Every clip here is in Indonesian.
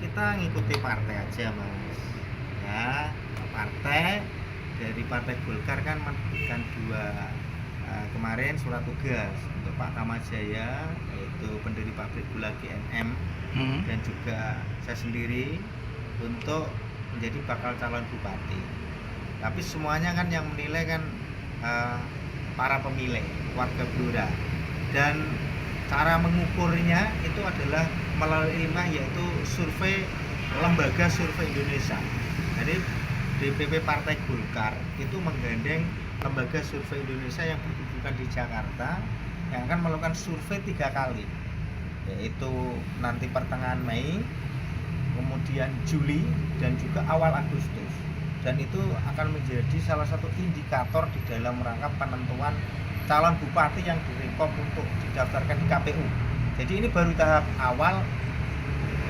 kita ngikuti partai aja mas ya. Partai dari Partai Golkar kan menerbitkan dua kemarin surat tugas untuk Pak Kamajaya, yaitu pendiri pabrik gula GNM, dan juga saya sendiri untuk menjadi bakal calon bupati. Tapi semuanya kan yang menilai kan para pemilih, warga Blora, dan cara mengukurnya itu adalah melalui yaitu survei Lembaga Survei Indonesia. Jadi DPP Partai Golkar itu menggandeng Lembaga Survei Indonesia yang berkedudukan di Jakarta, yang akan melakukan survei 3 kali, yaitu nanti pertengahan Mei, kemudian Juli, dan juga awal Agustus. Dan itu akan menjadi salah satu indikator di dalam rangka penentuan calon bupati yang direkom untuk didaftarkan di KPU. Jadi ini baru tahap awal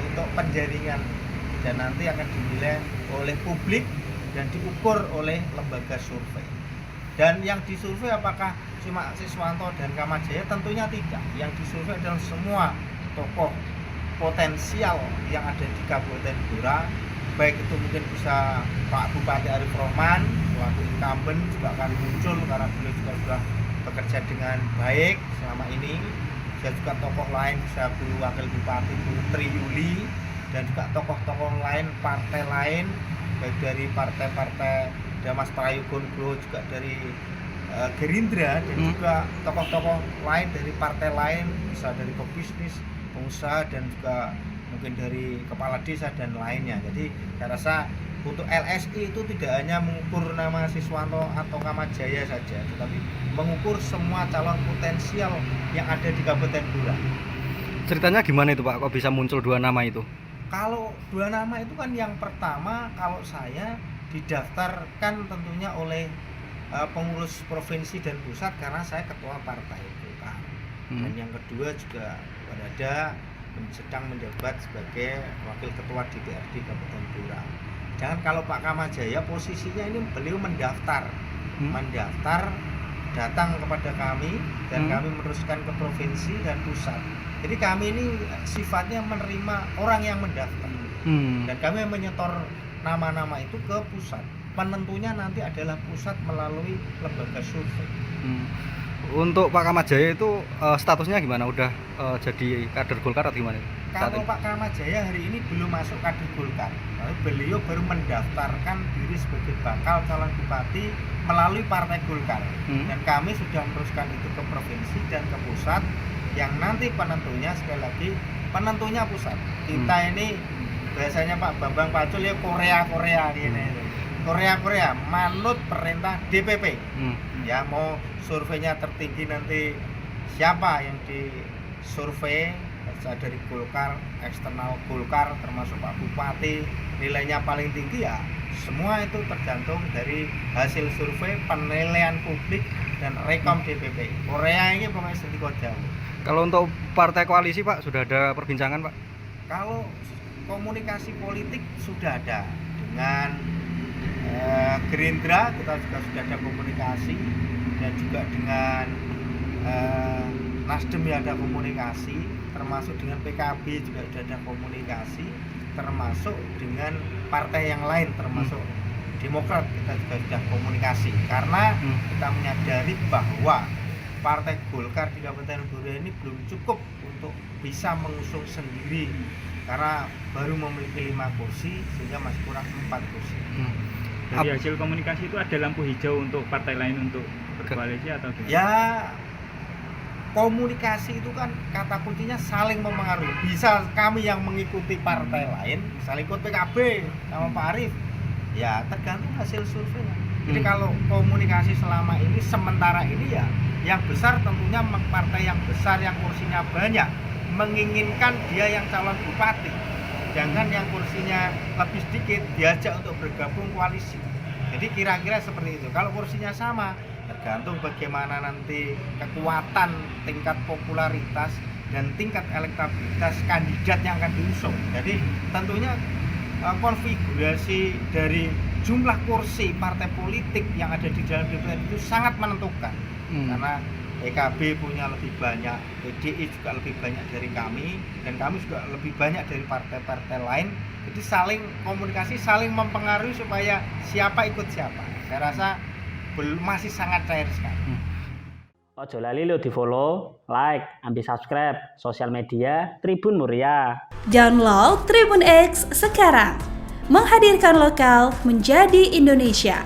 untuk penjaringan, dan nanti akan dinilai oleh publik dan diukur oleh lembaga survei. Dan yang disurvei apakah cuma Siswanto dan Kamajaya? Tentunya tidak. Yang disurvei adalah semua tokoh potensial yang ada di Kabupaten Blora, baik itu mungkin bisa Pak Bupati Arif Rohman selaku incumbent juga akan muncul karena beliau juga sudah bekerja dengan baik selama ini. Dan juga tokoh lain bisa Bu Wakil Bupati Putri Yuli, dan juga tokoh-tokoh lain partai lain, baik dari partai-partai Mas Prayogo Nugroho, juga dari Gerindra, dan juga tokoh-tokoh lain dari partai lain, bisa dari pebisnis, pengusaha, dan juga mungkin dari kepala desa dan lainnya. Jadi saya rasa untuk LSI itu tidak hanya mengukur nama Siswanto atau Kamajaya saja, tetapi mengukur semua calon potensial yang ada di Kabupaten Blora. Ceritanya gimana itu Pak? Kok bisa muncul 2 nama itu? Kalau 2 nama itu kan yang pertama, kalau saya didaftarkan tentunya oleh pengurus provinsi dan pusat karena saya ketua partai Golkar. Dan yang kedua juga berada sedang menjabat sebagai wakil ketua DPRD Kabupaten Blora. Jangan kalau Pak Kamajaya posisinya ini beliau mendaftar datang kepada kami, dan kami meneruskan ke provinsi dan pusat. Jadi kami ini sifatnya menerima orang yang mendaftar, dan kami menyetor nama-nama itu ke pusat. Penentunya nanti adalah pusat melalui lembaga survei. Untuk Pak Kamajaya itu statusnya gimana? Udah jadi kader Golkar atau gimana? Kalau Pak Kamajaya hari ini belum masuk kader Golkar, beliau baru mendaftarkan diri sebagai bakal calon bupati melalui Partai Golkar. Dan kami sudah meneruskan itu ke provinsi dan ke pusat, yang nanti penentunya sekali lagi penentunya pusat. Kita ini biasanya Pak Bambang Pacul ya Korea gini. Korea manut perintah DPP. Ya, mau surveinya tertinggi nanti siapa yang disurvei dari Golkar, eksternal Golkar termasuk Pak Bupati, nilainya paling tinggi ya semua itu tergantung dari hasil survei, penilaian publik, dan rekom DPP. Korea ini pokoknya sedikit jauh. Kalau untuk partai koalisi Pak, sudah ada perbincangan Pak? Kalau komunikasi politik sudah ada dengan Gerindra, kita juga sudah ada komunikasi, dan juga dengan Nasdem ya ada komunikasi, termasuk dengan PKB juga sudah ada komunikasi, termasuk dengan partai yang lain, termasuk Demokrat kita juga sudah komunikasi, karena kita menyadari bahwa Partai Golkar di Kabupaten Blora ini belum cukup untuk bisa mengusung sendiri, karena baru memiliki 5 kursi sehingga masih kurang 4 kursi. Dari hasil komunikasi itu ada lampu hijau untuk partai lain untuk berkoalisi atau gimana? Ya, komunikasi itu kan kata kuncinya saling mempengaruhi. Bisa kami yang mengikuti partai lain, misalnya ikut PKB sama Pak Arif, ya tergantung hasil surveinya. Jadi kalau komunikasi selama ini sementara ini ya yang besar tentunya partai yang besar yang kursinya banyak menginginkan dia yang calon bupati. Jangan yang kursinya lebih sedikit diajak untuk bergabung koalisi. Jadi kira-kira seperti itu. Kalau kursinya sama, tergantung bagaimana nanti kekuatan tingkat popularitas dan tingkat elektabilitas kandidat yang akan diusung. Jadi tentunya konfigurasi dari jumlah kursi partai politik yang ada di dalam DPR itu sangat menentukan. Karena PKB punya lebih banyak, PDI juga lebih banyak dari kami, dan kami juga lebih banyak dari partai-partai lain. Jadi saling komunikasi, saling mempengaruhi supaya siapa ikut siapa. Saya rasa masih sangat cair sekali. Ojo lali lo di follow, like, ambil subscribe sosial media Tribun Muria. Download Tribun X sekarang, menghadirkan lokal menjadi Indonesia.